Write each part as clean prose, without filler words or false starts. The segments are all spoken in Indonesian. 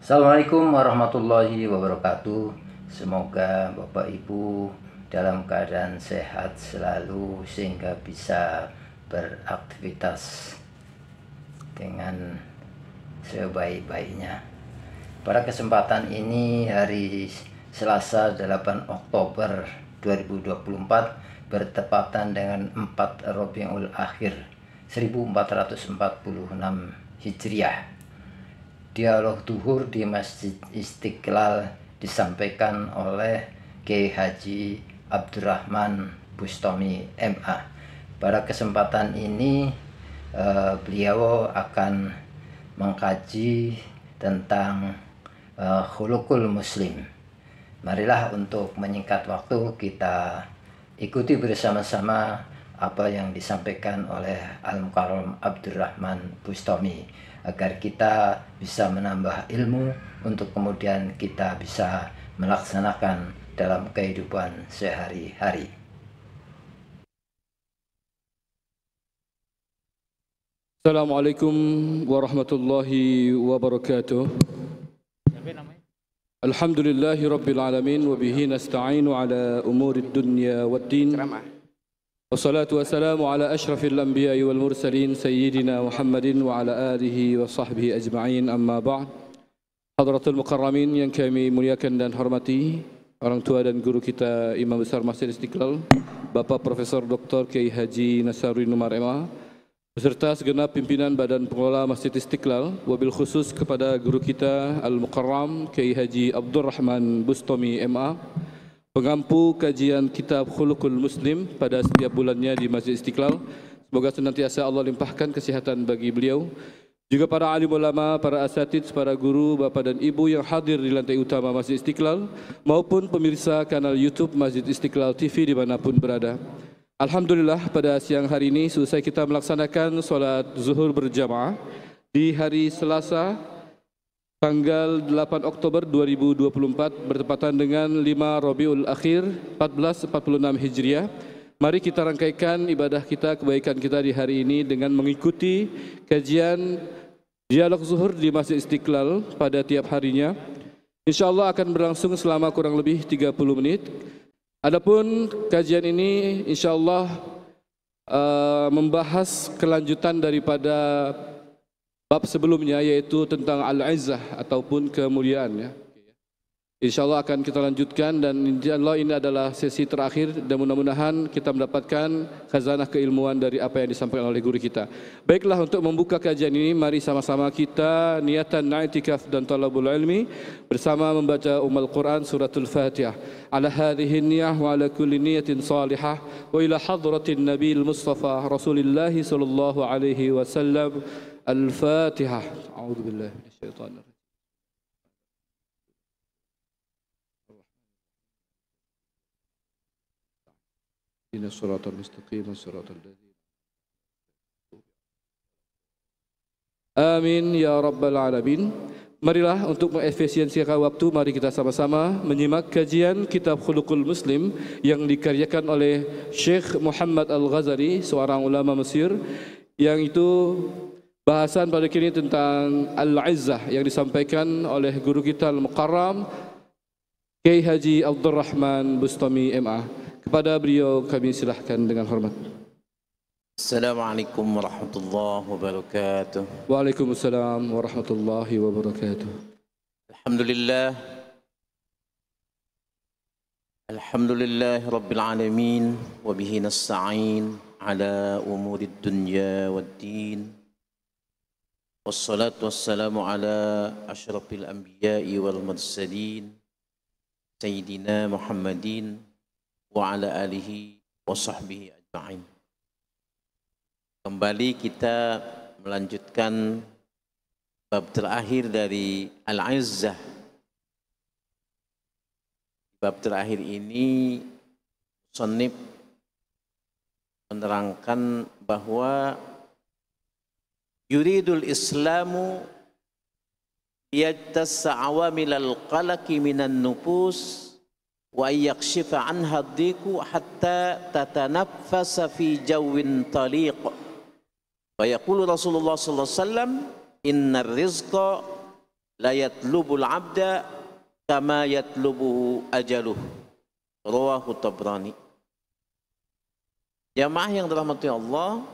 Assalamualaikum warahmatullahi wabarakatuh. Semoga Bapak Ibu dalam keadaan sehat selalu sehingga bisa beraktivitas dengan sebaik-baiknya. Pada kesempatan ini hari Selasa 8 Oktober 2024 bertepatan dengan 4 Rabiul Akhir 1446 Hijriah. Dialog Duhur di Masjid Istiqlal disampaikan oleh Kiai Haji Abdurrahman Bustami MA. Pada kesempatan ini beliau akan mengkaji tentang khuluqul muslim. Marilah untuk menyingkat waktu kita ikuti bersama-sama apa yang disampaikan oleh Al-Mukarram Abdurrahman Bustami, agar kita bisa menambah ilmu untuk kemudian kita bisa melaksanakan dalam kehidupan sehari-hari. Assalamualaikum warahmatullahi wabarakatuh. Alhamdulillahi rabbil alamin wa bihi nasta'inu ala umurid dunya waddin. Wassalatu wassalamu ala ashrafil anbiya'i wal mursalin sayyidina Muhammadin wa ala alihi wa sahbihi ajma'in, amma ba'd. Hadratul mukarramin yang kami muliakan dan hormati, orang tua dan guru kita Imam Besar Masjid Istiqlal, Bapak Profesor Dr. Kiai Haji Nasaruddin Umar MA, beserta segenap pimpinan Badan Pengelola Masjid Istiqlal, wabil khusus kepada guru kita Al-Mukarram Kiai Haji Abdurrahman Bustami MA, pengampu kajian kitab Khuluqul Muslim pada setiap bulannya di Masjid Istiqlal. Semoga senantiasa Allah limpahkan kesehatan bagi beliau. Juga para alim ulama, para asatidz, para guru, bapak dan ibu yang hadir di lantai utama Masjid Istiqlal, maupun pemirsa kanal YouTube Masjid Istiqlal TV dimanapun berada. Alhamdulillah, pada siang hari ini selesai kita melaksanakan sholat zuhur berjamaah di hari Selasa tanggal 8 Oktober 2024 bertepatan dengan 5 Rabiul Akhir 1446 Hijriah. Mari kita rangkaikan ibadah kita, kebaikan kita di hari ini dengan mengikuti kajian dialog zuhur di Masjid Istiqlal pada tiap harinya. InsyaAllah akan berlangsung selama kurang lebih 30 menit. Adapun kajian ini insyaallah membahas kelanjutan daripada bab sebelumnya, yaitu tentang al-izzah ataupun kemuliaan, ya. InsyaAllah akan kita lanjutkan, dan insyaallah ini adalah sesi terakhir dan mudah-mudahan kita mendapatkan khazanah keilmuan dari apa yang disampaikan oleh guru kita. Baiklah, untuk membuka kajian ini mari sama-sama kita niatan i'tikaf dan talabul ilmi bersama membaca Quran suratul Fatihah. Ala hadhihi niyah wa ala kulli niyatin salihah wa ila hadratin Nabil Mustafa Rasulillah sallallahu alaihi wasallam. Al-Fatihah. A'udzu billahi minasyaitonir rajim. Inna siratal mustaqim siratal ladzina. Amin ya rabbal alamin. Marilah untuk mengefisiensikan waktu, mari kita sama-sama menyimak kajian kitab Khuluqul Muslim yang dikaryakan oleh Syekh Muhammad Al-Ghazali, seorang ulama Mesir, yang itu bahasan pada kini tentang al-izzah yang disampaikan oleh guru kita Al-Mukarram Kiai Haji Abdurrahman Bustami MA. Kepada beliau kami silahkan dengan hormat. Assalamualaikum warahmatullahi wabarakatuh. Waalaikumsalam warahmatullahi wabarakatuh. Alhamdulillah. Alhamdulillah rabbil alamin wa bihi nasta'in ala umurid dunya waddin. Wassalatu wassalamu ala asyrafil anbiya'i wal mursalin sayyidina Muhammadin wa ala alihi wa sahbihi ajma'in. Kembali kita melanjutkan bab terakhir dari Al-Izzah. Bab terakhir ini musannif menerangkan bahwa yuridul islamu yajtassa awamilal qalaqi minan nufus wa yakshifa anha dhiku hatta tatanaffasa fi jawin taliq. Wa yaqulu Rasulullah sallallahu alaihi wasallam innar rizqa la yatlubul abda kama yatlubuhu ajaluh. Rawahu Tabrani. Jamaah yang dirahmati Allah,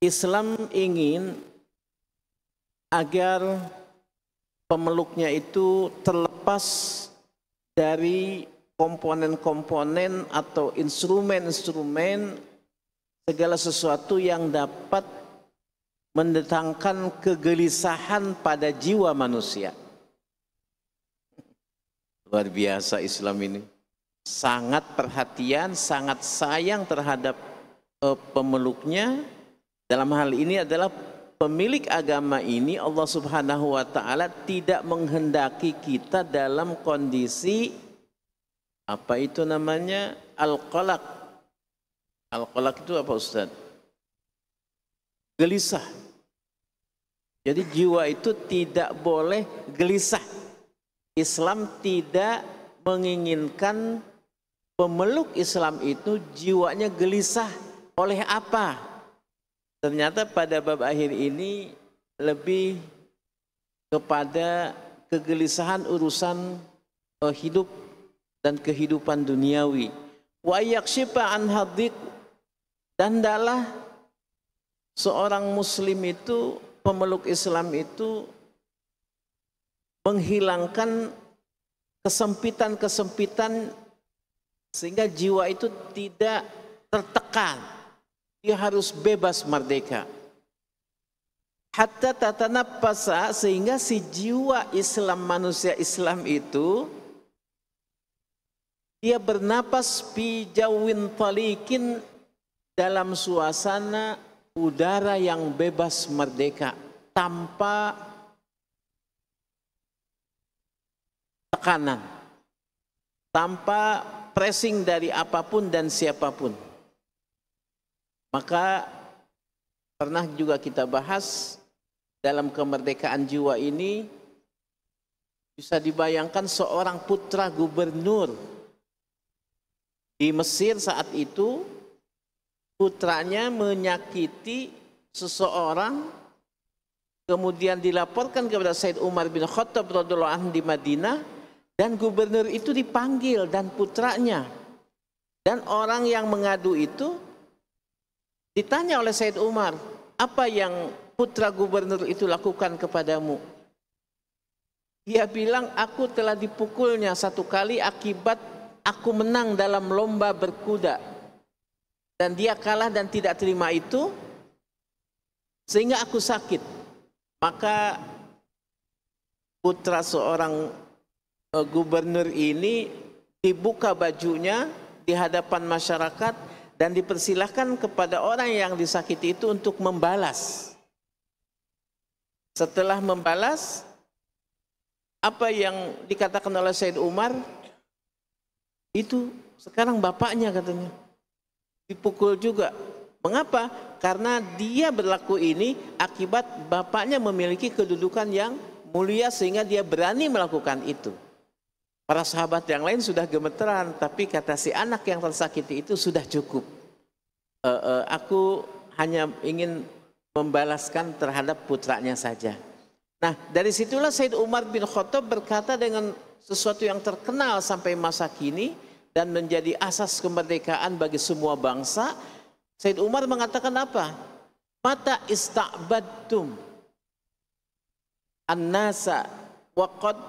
Islam ingin agar pemeluknya itu terlepas dari komponen-komponen atau instrumen-instrumen segala sesuatu yang dapat mendatangkan kegelisahan pada jiwa manusia. Luar biasa Islam ini. Sangat perhatian, sangat sayang terhadap pemeluknya. Dalam hal ini adalah pemilik agama ini, Allah Subhanahu wa Ta'ala tidak menghendaki kita dalam kondisi apa itu namanya al-qalaq. Al-qalaq itu apa Ustaz? Gelisah. Jadi jiwa itu tidak boleh gelisah. Islam tidak menginginkan pemeluk Islam itu jiwanya gelisah. Oleh apa? Ternyata pada bab akhir ini lebih kepada kegelisahan urusan hidup dan kehidupan duniawi. Wa yakshifa an hadik, dan adalah seorang muslim itu, pemeluk Islam itu menghilangkan kesempitan-kesempitan sehingga jiwa itu tidak tertekan. Dia harus bebas merdeka. Hatta tatanaffasa, sehingga si jiwa Islam, manusia Islam itu dia bernapas fi jawin talikin, dalam suasana udara yang bebas merdeka tanpa tekanan, tanpa pressing dari apapun dan siapapun. Maka pernah juga kita bahas dalam kemerdekaan jiwa ini, bisa dibayangkan seorang putra gubernur di Mesir saat itu, putranya menyakiti seseorang, kemudian dilaporkan kepada Said Umar bin Khattab radhiyallahu anhu di Madinah, dan gubernur itu dipanggil dan putranya, dan orang yang mengadu itu ditanya oleh Said Umar, apa yang putra gubernur itu lakukan kepadamu? Dia bilang, aku telah dipukulnya 1 kali akibat aku menang dalam lomba berkuda, dan dia kalah dan tidak terima itu, sehingga aku sakit. Maka putra seorang gubernur ini dibuka bajunya di hadapan masyarakat dan dipersilahkan kepada orang yang disakiti itu untuk membalas. Setelah membalas, apa yang dikatakan oleh Said Umar, itu sekarang bapaknya katanya dipukul juga. Mengapa? Karena dia berlaku ini akibat bapaknya memiliki kedudukan yang mulia sehingga dia berani melakukan itu. Para sahabat yang lain sudah gemeteran, tapi kata si anak yang tersakiti itu, sudah cukup. Aku hanya ingin membalaskan terhadap putranya saja. Nah, dari situlah Said Umar bin Khattab berkata dengan sesuatu yang terkenal sampai masa kini dan menjadi asas kemerdekaan bagi semua bangsa. Said Umar mengatakan apa? Mata ista'badtum an-nasa waqad,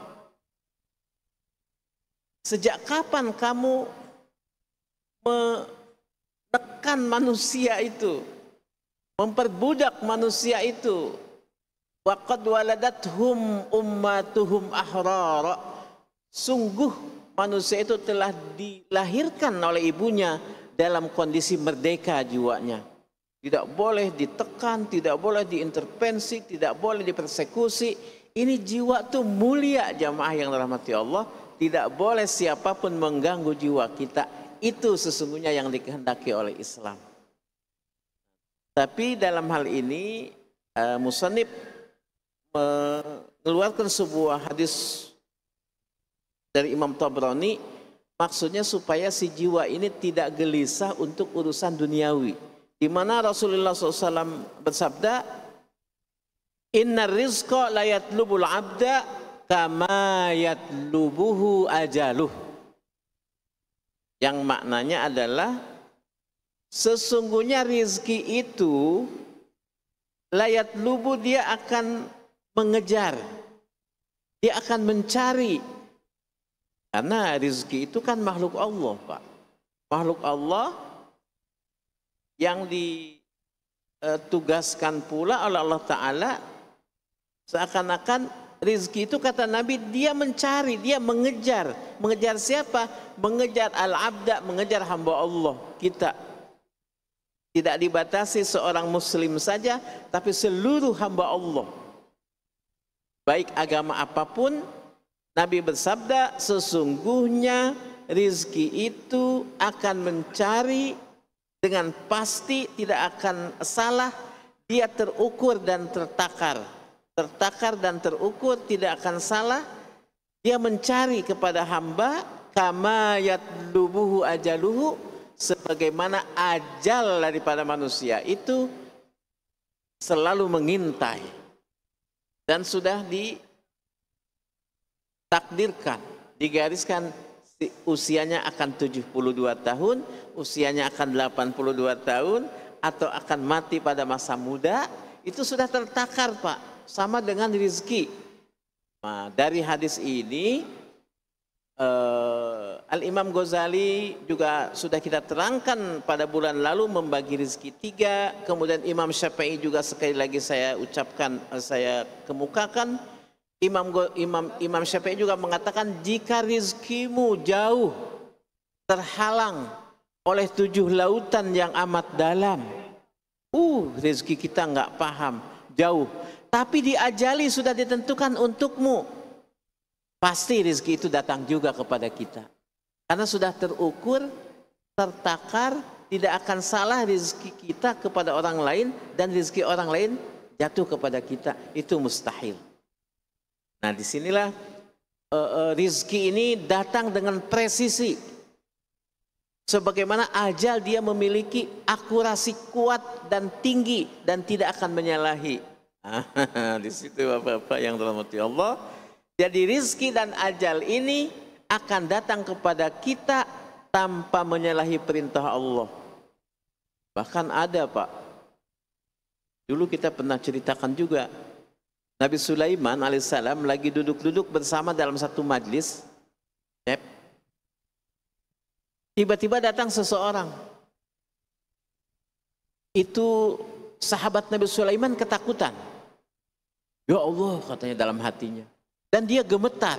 sejak kapan kamu menekan manusia itu, memperbudak manusia itu? Waqad waladathum ummatuhum ahrara, sungguh manusia itu telah dilahirkan oleh ibunya dalam kondisi merdeka jiwanya. Tidak boleh ditekan, tidak boleh diintervensi, tidak boleh dipersekusi. Ini jiwa itu mulia, jamaah yang dirahmati Allah. Tidak boleh siapapun mengganggu jiwa kita. Itu sesungguhnya yang dikehendaki oleh Islam. Tapi dalam hal ini musannif mengeluarkan sebuah hadis dari Imam Tabrani, maksudnya supaya si jiwa ini tidak gelisah untuk urusan duniawi. Di mana Rasulullah SAW bersabda, Innar rizqa la yatlubul abda kama yatlubuhu ajaluh. Yang maknanya adalah sesungguhnya rizki itu layat lubu, dia akan mengejar, dia akan mencari. Karena rizki itu kan makhluk Allah, Pak. Makhluk Allah yang ditugaskan pula oleh Allah Ta'ala. Seakan-akan rizki itu kata Nabi, dia mencari, dia mengejar. Mengejar siapa? Mengejar al-abda, mengejar hamba Allah, kita. Tidak dibatasi seorang muslim saja, tapi seluruh hamba Allah. Baik agama apapun, Nabi bersabda, sesungguhnya rizki itu akan mencari dengan pasti, tidak akan salah, dia terukur dan tertakar. Tertakar dan terukur, tidak akan salah, dia mencari kepada hamba, kama yatlubuhu ajaluhu, sebagaimana ajal daripada manusia itu selalu mengintai. Dan sudah ditakdirkan, digariskan, usianya akan 72 tahun, usianya akan 82 tahun, atau akan mati pada masa muda, itu sudah tertakar, Pak. Sama dengan rezeki. Nah, dari hadis ini Al-Imam Ghazali juga sudah kita terangkan pada bulan lalu membagi rezeki 3. Kemudian Imam Syafi'i juga sekali lagi saya ucapkan, saya kemukakan. Imam Syafi'i juga mengatakan, jika rezekimu jauh terhalang oleh 7 lautan yang amat dalam, rezeki kita nggak paham, jauh, tapi diajali sudah ditentukan untukmu, pasti rezeki itu datang juga kepada kita. Karena sudah terukur, tertakar, tidak akan salah rezeki kita kepada orang lain, dan rezeki orang lain jatuh kepada kita, itu mustahil. Nah, disinilah rezeki ini datang dengan presisi. Sebagaimana ajal, dia memiliki akurasi kuat dan tinggi dan tidak akan menyalahi. Di situ Bapak-bapak yang dirahmati Allah. Jadi rizki dan ajal ini akan datang kepada kita tanpa menyalahi perintah Allah. Bahkan ada, Pak, dulu kita pernah ceritakan juga, Nabi Sulaiman alaihissalam lagi duduk-duduk bersama dalam satu majlis. Tiba-tiba datang seseorang. Itu sahabat Nabi Sulaiman ketakutan. Ya Allah, katanya dalam hatinya. Dan dia gemetar.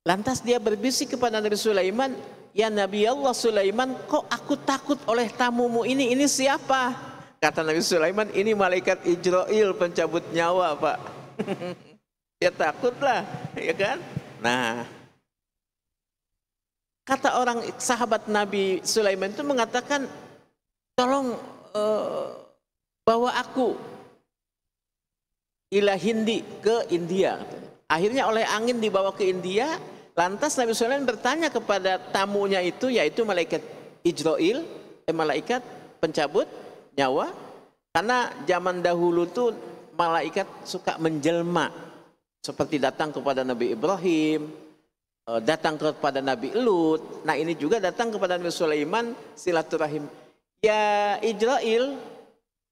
Lantas dia berbisik kepada Nabi Sulaiman, ya Nabi Allah Sulaiman, kok aku takut oleh tamumu ini? Ini siapa? Kata Nabi Sulaiman, ini malaikat Ijrail, pencabut nyawa, Pak. Dia takutlah, ya kan? Nah, kata orang sahabat Nabi Sulaiman itu mengatakan, tolong bawa aku ila Hindi, ke India. Akhirnya oleh angin dibawa ke India. Lantas Nabi Sulaiman bertanya kepada tamunya itu, yaitu malaikat Ijrail, malaikat pencabut nyawa. Karena zaman dahulu tuh malaikat suka menjelma, seperti datang kepada Nabi Ibrahim, datang kepada Nabi Lut. Nah, ini juga datang kepada Nabi Sulaiman, silaturahim. Ya Ijrail,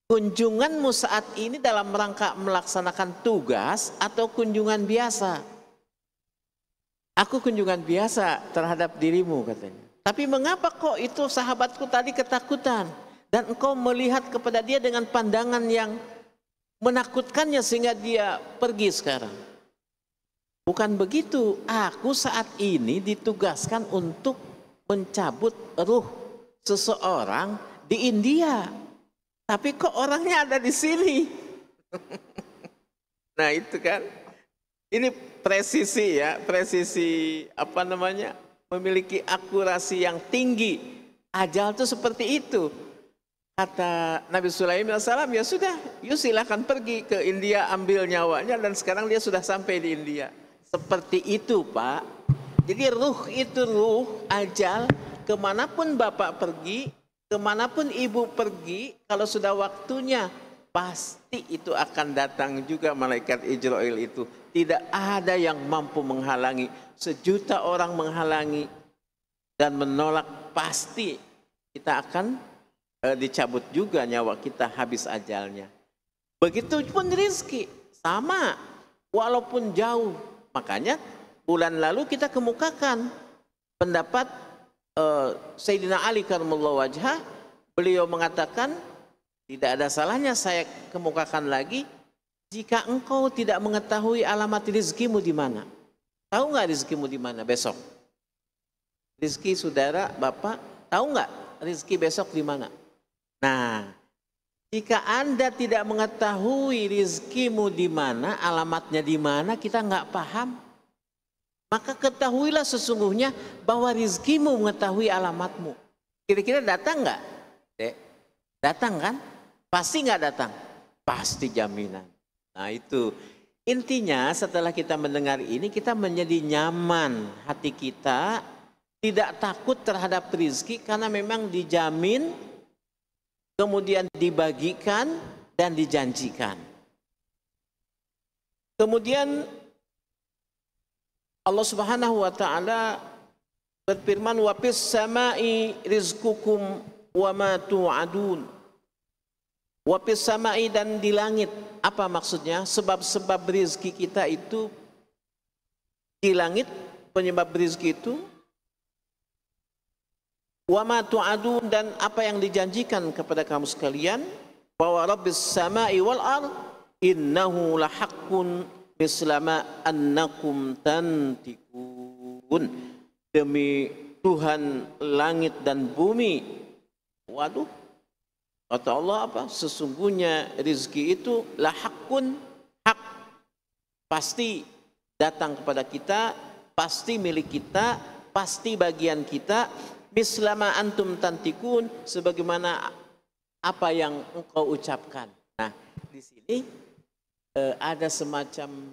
kunjunganmu saat ini dalam rangka melaksanakan tugas atau kunjungan biasa? Aku kunjungan biasa terhadap dirimu, katanya. Tapi mengapa kok itu sahabatku tadi ketakutan dan engkau melihat kepada dia dengan pandangan yang menakutkannya sehingga dia pergi sekarang? Bukan begitu, aku saat ini ditugaskan untuk mencabut ruh seseorang di India. Tapi kok orangnya ada di sini? Nah, itu kan, ini presisi ya, presisi apa namanya, memiliki akurasi yang tinggi. Ajal itu seperti itu. Kata Nabi Sulaiman alaihissalam, ya sudah, yuk silakan pergi ke India, ambil nyawanya, dan sekarang dia sudah sampai di India. Seperti itu, Pak. Jadi ruh itu ruh, ajal, kemanapun Bapak pergi, kemanapun ibu pergi, kalau sudah waktunya pasti itu akan datang juga malaikat Israil itu. Tidak ada yang mampu menghalangi. 1.000.000 orang menghalangi dan menolak, pasti kita akan dicabut juga nyawa kita, habis ajalnya. Begitupun rizki, sama, walaupun jauh. Makanya bulan lalu kita kemukakan pendapat Sayyidina Ali karramallahu wajhah. Beliau mengatakan, tidak ada salahnya saya kemukakan lagi jika engkau tidak mengetahui alamat rizkimu di mana. Tahu nggak rizkimu di mana besok? Rizki saudara, bapak, tahu nggak rizki besok di mana? Nah, jika Anda tidak mengetahui rizkimu di mana, alamatnya di mana, kita nggak paham, maka ketahuilah sesungguhnya bahwa rizkimu mengetahui alamatmu. Kira-kira datang nggak? Dek, datang kan? Pasti nggak datang? Pasti jaminan. Nah itu intinya, setelah kita mendengar ini, kita menjadi nyaman hati kita, tidak takut terhadap rizki karena memang dijamin, kemudian dibagikan dan dijanjikan. Kemudian Allah Subhanahu wa taala berfirman, wa fis samai rizqukum wa ma tu'adun. Wa fis samai, dan di langit. Apa maksudnya? Sebab-sebab rizki kita itu di langit, penyebab rizki itu. Wa ma tu'adun, dan apa yang dijanjikan kepada kamu sekalian. Bahwa rabbis samai wal ard innahu lahaqqun mislama annakum tantikun. Demi Tuhan langit dan bumi. Waduh, kata Allah apa? Sesungguhnya rizki itu lahaqqun, hak, pasti datang kepada kita, pasti milik kita, pasti bagian kita. Mislama antum tantikun, sebagaimana apa yang engkau ucapkan. Nah, di sini ada semacam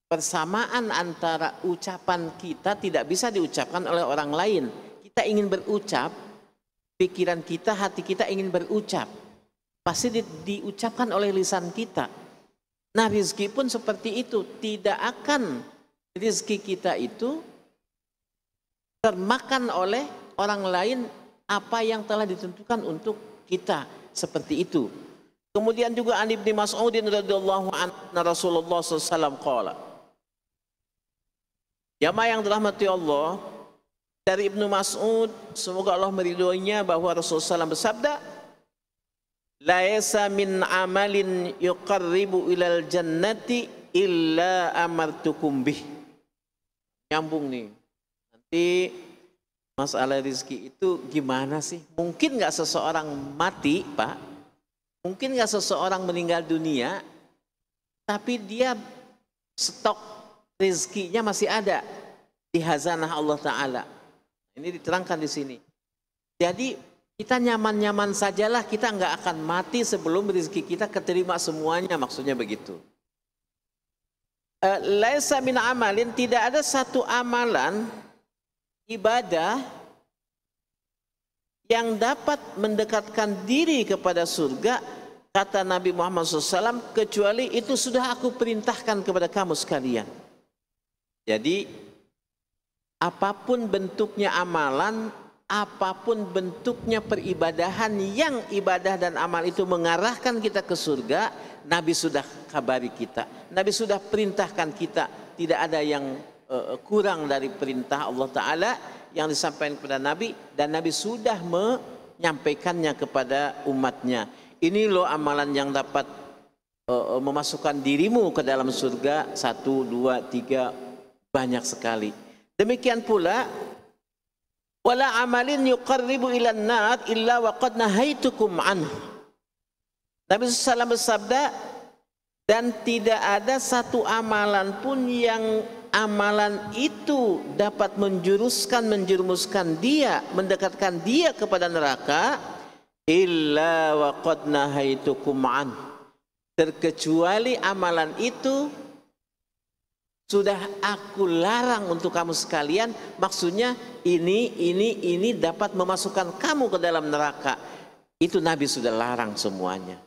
persamaan antara ucapan kita tidak bisa diucapkan oleh orang lain. Kita ingin berucap, pikiran kita, hati kita ingin berucap, pasti diucapkan oleh lisan kita. Nah, rizki pun seperti itu. Tidak akan rizki kita itu termakan oleh orang lain apa yang telah ditentukan untuk kita, seperti itu. Kemudian juga an Ibnu Mas'ud radhiyallahu anhu, Rasulullah SAW qala. Jamaah yang dirahmati Allah, dari Ibnu Mas'ud, semoga Allah meridhoinya, bahwa Rasulullah SAW bersabda, laisa min amalin yuqarribu ilal jannati illa amartukum bih. Nyambung nih. Nanti masalah rizki itu gimana sih? Mungkin nggak seseorang mati, Pak? Mungkin nggak seseorang meninggal dunia, tapi dia stok rizkinya masih ada di hazanah Allah Ta'ala. Ini diterangkan di sini. Jadi kita nyaman-nyaman sajalah, kita nggak akan mati sebelum rezeki kita keterima semuanya, maksudnya begitu. Laisa min amalin, tidak ada satu amalan ibadah yang dapat mendekatkan diri kepada surga, kata Nabi Muhammad SAW, kecuali itu sudah aku perintahkan kepada kamu sekalian. Jadi apapun bentuknya amalan, apapun bentuknya peribadahan yang ibadah dan amal itu mengarahkan kita ke surga, Nabi sudah kabari kita, Nabi sudah perintahkan kita. Tidak ada yang kurang dari perintah Allah Ta'ala yang disampaikan kepada Nabi, dan Nabi sudah menyampaikannya kepada umatnya. Ini loh amalan yang dapat memasukkan dirimu ke dalam surga. 1, 2, 3, banyak sekali. Demikian pula, wala amalin yuqarribu ilan nar illa wa qad nahaitukum anhu. Nabi SAW bersabda, dan tidak ada satu amalan pun yang amalan itu dapat menjerumuskan dia, mendekatkan dia kepada neraka, illa wa qad nahaitukum anhu, terkecuali amalan itu sudah aku larang untuk kamu sekalian. Maksudnya ini dapat memasukkan kamu ke dalam neraka. Itu Nabi sudah larang semuanya.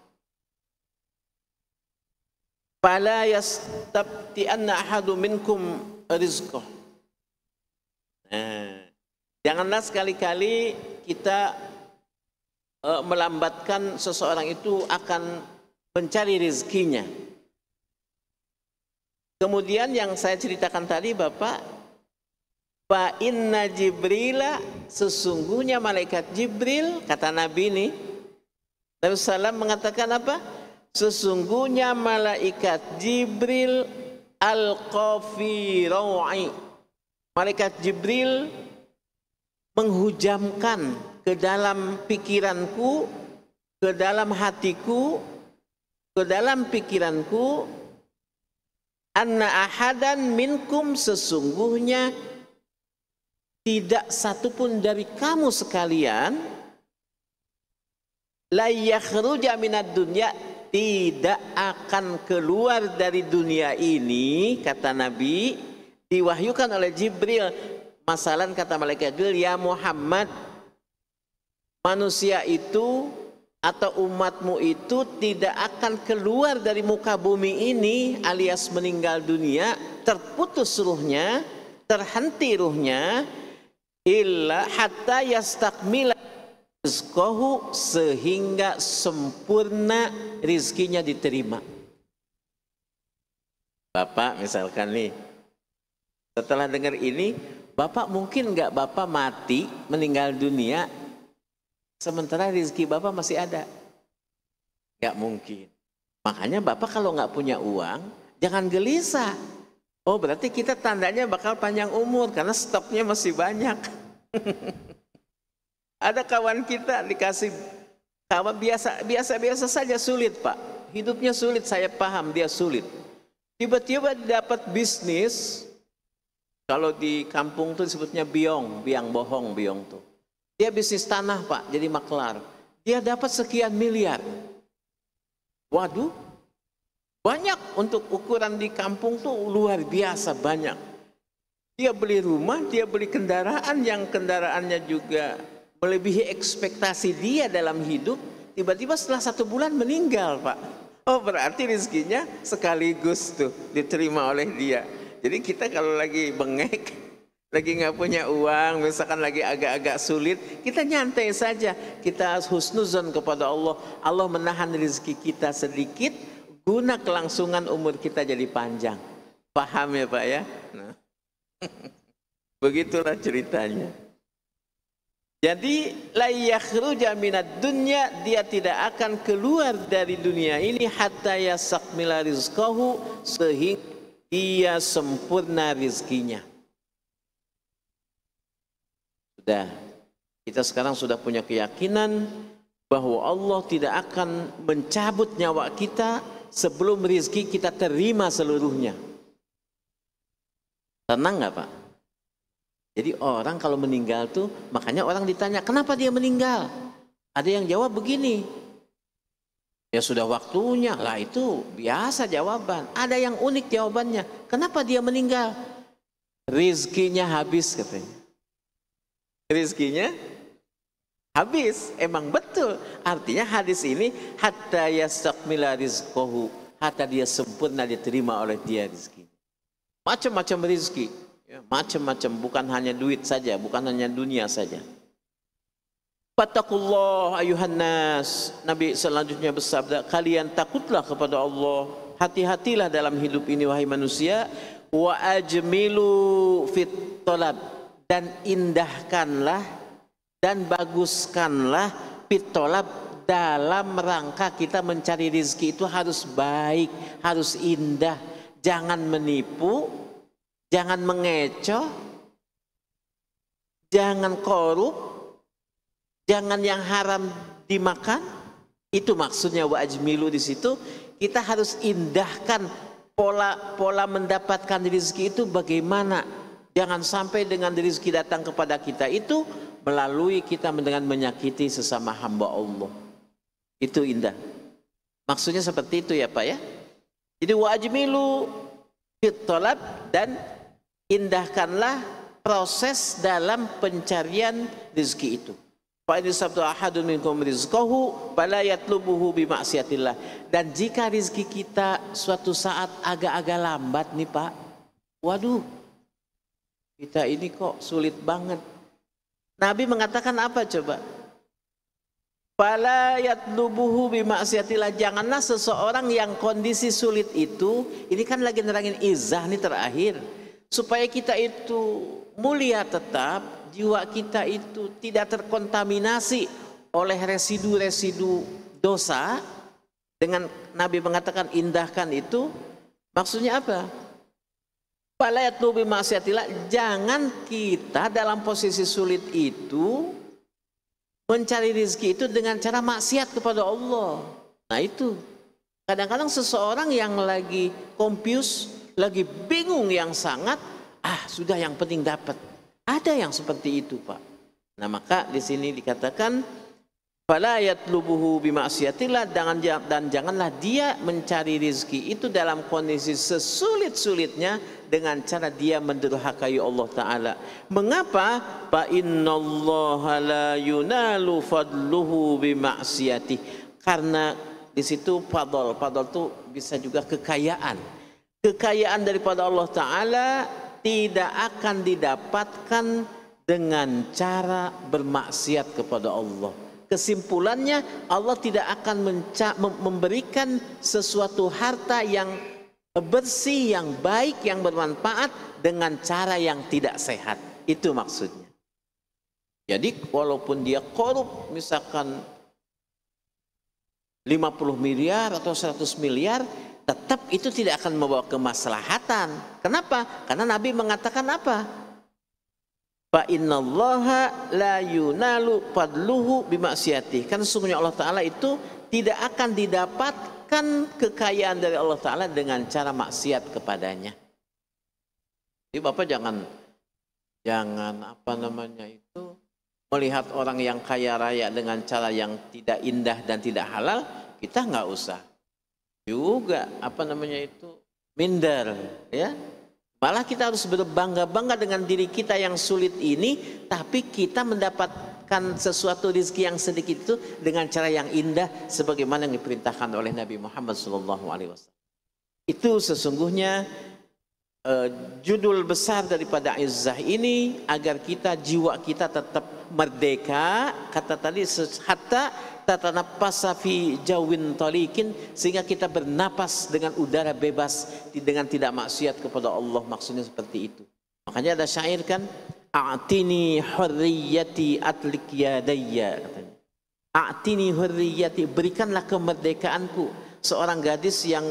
fala yastabti'anna ahadu minkum rizqah. Nah, janganlah sekali-kali kita melambatkan seseorang itu akan mencari rezekinya. Kemudian yang saya ceritakan tadi Bapak, fa inna Jibrila, sesungguhnya malaikat Jibril, kata Nabi ini, Nabi SAW mengatakan apa? Sesungguhnya malaikat Jibril al-qafi raw'i, malaikat Jibril menghujamkan ke dalam pikiranku, ke dalam hatiku, ke dalam pikiranku, anna ahadan minkum, sesungguhnya tidak satupun dari kamu sekalian, la yakhruja minad dunya, tidak akan keluar dari dunia ini, kata Nabi, diwahyukan oleh Jibril. Masalah kata malaikat Jibril, ya Muhammad, manusia itu atau umatmu itu tidak akan keluar dari muka bumi ini, alias meninggal dunia, terputus ruhnya, terhenti ruhnya, illa hatta yastakmila rizqahu, sehingga sempurna rizkinya diterima. Bapak misalkan nih, setelah dengar ini, Bapak mungkin nggak Bapak mati, meninggal dunia, sementara rezeki Bapak masih ada? Nggak mungkin. Makanya Bapak kalau nggak punya uang, jangan gelisah. Oh berarti kita tandanya bakal panjang umur, karena stoknya masih banyak. Ada kawan kita dikasih kawan biasa saja, sulit Pak. Hidupnya sulit, saya paham dia sulit. Tiba-tiba dapat bisnis, kalau di kampung tuh disebutnya biang bohong tuh. Dia bisnis tanah Pak, jadi maklar. Dia dapat sekian miliar. Waduh, banyak untuk ukuran di kampung tuh luar biasa banyak. Dia beli rumah, dia beli kendaraan yang kendaraannya juga melebihi ekspektasi dia dalam hidup. Tiba-tiba setelah 1 bulan meninggal Pak. Oh berarti rezekinya sekaligus tuh diterima oleh dia. Jadi kita kalau lagi bengek, lagi nggak punya uang, misalkan lagi agak-agak sulit, kita nyantai saja. Kita husnuzon kepada Allah. Allah menahan rezeki kita sedikit, guna kelangsungan umur kita jadi panjang. Paham ya Pak ya? Nah. Begitulah ceritanya. Jadi la yakhruja minad dunya, dia tidak akan keluar dari dunia ini hatta yasakmila rizqahu, sehingga dia sempurna rizkinya. Sudah, kita sekarang sudah punya keyakinan bahwa Allah tidak akan mencabut nyawa kita sebelum rizki kita terima seluruhnya. Tenang nggak Pak? Jadi orang kalau meninggal tuh, makanya orang ditanya, kenapa dia meninggal? Ada yang jawab begini, ya sudah waktunya. Lah itu biasa jawaban. Ada yang unik jawabannya, kenapa dia meninggal? Rizkinya habis katanya. Rizkinya habis, emang betul. Artinya hadis ini, hatta yastakmila rizqahu, hatta dia sempurna diterima oleh dia rizki. Macam-macam rizki. Macam-macam, bukan hanya duit saja, bukan hanya dunia saja. Fattaqullah ayuhan nas. Nabi selanjutnya bersabda, kalian takutlah kepada Allah, hati-hatilah dalam hidup ini wahai manusia, wa ajmilu fit talab, dan indahkanlah dan baguskanlah fit talab, dalam rangka kita mencari rezeki itu harus baik, harus indah, jangan menipu, jangan mengecoh, jangan korup, jangan yang haram dimakan. Itu maksudnya wa ajmilu di situ. Kita harus indahkan pola mendapatkan rezeki itu bagaimana. Jangan sampai dengan rezeki datang kepada kita itu melalui kita dengan menyakiti sesama hamba Allah. Itu indah. Maksudnya seperti itu ya Pak ya. Jadi wa ajmilu fit talab, dan indahkanlah proses dalam pencarian rezeki itu. Fa in sabtu ahadun minkum rizqahu fala yatlubuhu bi maksiatillah. Dan jika rizki kita suatu saat agak-agak lambat nih Pak, waduh, kita ini kok sulit banget. Nabi mengatakan apa coba? Fala yatlubuhu bi maksiatillah. Janganlah seseorang yang kondisi sulit itu, ini kan lagi nerangin izah nih terakhir, supaya kita itu mulia tetap, jiwa kita itu tidak terkontaminasi oleh residu-residu dosa. Dengan Nabi mengatakan indahkan itu, maksudnya apa? Fala yatlubu bi maksiatillah. Jangan kita dalam posisi sulit itu mencari rezeki itu dengan cara maksiat kepada Allah. Nah itu, kadang-kadang seseorang yang lagi confused, lagi bingung yang sangat, sudah yang penting dapat. Ada yang seperti itu Pak. Nah maka di sini dikatakan fala yatlubuhu bi maksiatillah, dan janganlah dia mencari rezeki itu dalam kondisi sesulit-sulitnya dengan cara dia mendurhakai Allah Ta'ala. Mengapa? Fa innallaha la yunalu fadluhu bi maksiatih. Karena di situ fadl itu bisa juga kekayaan. Kekayaan daripada Allah Ta'ala tidak akan didapatkan dengan cara bermaksiat kepada Allah. Kesimpulannya, Allah tidak akan memberikan sesuatu harta yang bersih, yang baik, yang bermanfaat dengan cara yang tidak sehat. Itu maksudnya. Jadi walaupun dia korup misalkan 50 miliar atau 100 miliar, tetap itu tidak akan membawa kemaslahatan. Kenapa? Karena Nabi mengatakan apa? Fa innallaha la yunalu fadluhu bi maksiatih. Kan sesungguhnya Allah Ta'ala itu tidak akan didapatkan kekayaan dari Allah Ta'ala dengan cara maksiat kepadanya. Jadi Bapak jangan melihat orang yang kaya raya dengan cara yang tidak indah dan tidak halal, kita nggak usah juga minder ya. Malah kita harus berbangga-bangga dengan diri kita yang sulit ini, tapi kita mendapatkan sesuatu rezeki yang sedikit itu dengan cara yang indah sebagaimana yang diperintahkan oleh Nabi Muhammad SAW. Itu sesungguhnya judul besar daripada izzah ini, agar kita, jiwa kita tetap merdeka. Kata tadi hatta tatanaffasa fi jawin talikin, sehingga kita bernapas dengan udara bebas dengan tidak maksiat kepada Allah. Maksudnya seperti itu. Makanya ada syair kan, a'tini hurriyati atlik yadayya, katanya. A'tini hurriyati, berikanlah kemerdekaanku. Seorang gadis yang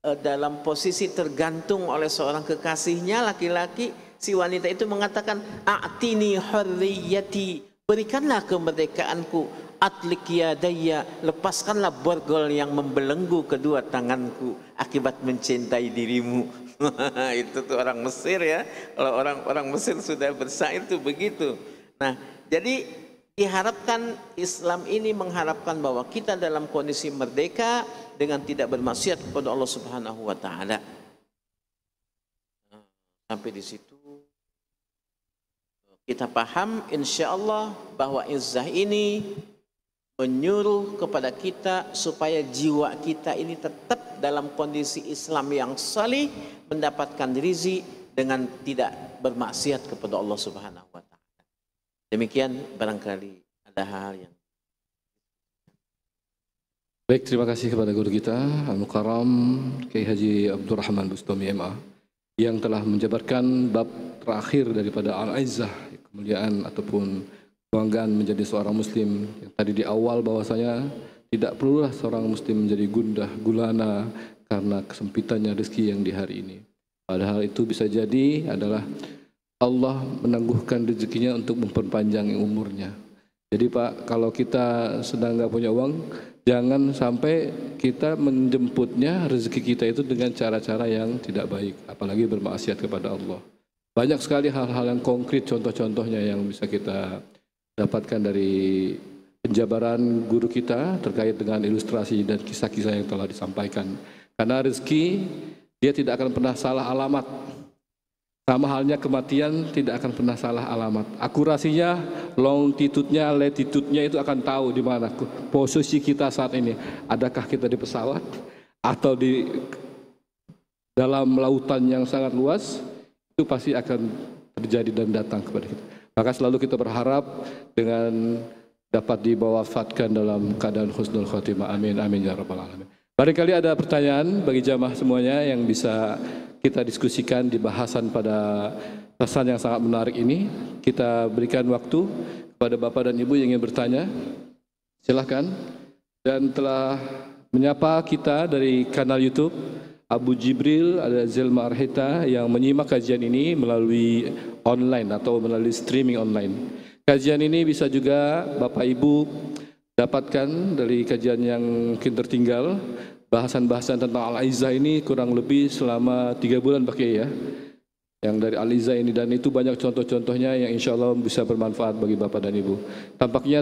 dalam posisi tergantung oleh seorang kekasihnya laki-laki, si wanita itu mengatakan a'tini hurriyati, berikanlah kemerdekaanku, atlik yadayya, lepaskanlah borgol yang membelenggu kedua tanganku akibat mencintai dirimu. Itu tuh orang Mesir ya. Kalau orang Mesir sudah bersair itu begitu. Nah, jadi diharapkan Islam ini mengharapkan bahwa kita dalam kondisi merdeka dengan tidak bermaksiat kepada Allah Subhanahu wa Ta'ala. Sampai di situ kita paham insya Allah bahwa izzah ini menyuruh kepada kita supaya jiwa kita ini tetap dalam kondisi Islam yang salih, mendapatkan rizki dengan tidak bermaksiat kepada Allah Subhanahu wa Ta'ala. Demikian barangkali ada hal yang. Baik, terima kasih kepada guru kita Al-Mukarram Kiai Haji Abdurrahman Bustami MA yang telah menjabarkan bab terakhir daripada Al-Izzah, kemuliaan ataupun kebanggaan menjadi seorang muslim. Yang tadi di awal bahwasanya tidak perlulah seorang muslim menjadi gundah gulana karena kesempitannya rezeki yang di hari ini. Padahal itu bisa jadi adalah Allah menangguhkan rezekinya untuk memperpanjang umurnya. Jadi Pak, kalau kita sedang nggak punya uang, jangan sampai kita menjemputnya rezeki kita itu dengan cara-cara yang tidak baik, apalagi bermaksiat kepada Allah. Banyak sekali hal-hal yang konkret, contoh-contohnya yang bisa kita dapatkan dari penjabaran guru kita terkait dengan ilustrasi dan kisah-kisah yang telah disampaikan. Karena rezeki dia tidak akan pernah salah alamat. Sama halnya kematian tidak akan pernah salah alamat. Akurasinya, longitude-nya, latitude-nya itu akan tahu di mana posisi kita saat ini. Adakah kita di pesawat atau di dalam lautan yang sangat luas, itu pasti akan terjadi dan datang kepada kita. Maka selalu kita berharap dengan dapat diwafatkan dalam keadaan husnul khotimah. Amin, amin ya rabbal alamin. Barangkali ada pertanyaan bagi jamaah semuanya yang bisa kita diskusikan di bahasan pada pesan yang sangat menarik ini. Kita berikan waktu kepada Bapak dan Ibu yang ingin bertanya. Silahkan. Dan telah menyapa kita dari kanal YouTube Abu Jibril, ada Zelma Arhita yang menyimak kajian ini melalui online atau melalui streaming online. Kajian ini bisa juga Bapak Ibu dapatkan dari kajian yang mungkin tertinggal. Bahasan-bahasan tentang Al-Izzah ini kurang lebih selama 3 bulan Pak Kiai ya. Yang dari Al-Izzah ini, dan itu banyak contoh-contohnya yang insya Allah bisa bermanfaat bagi Bapak dan Ibu. Tampaknya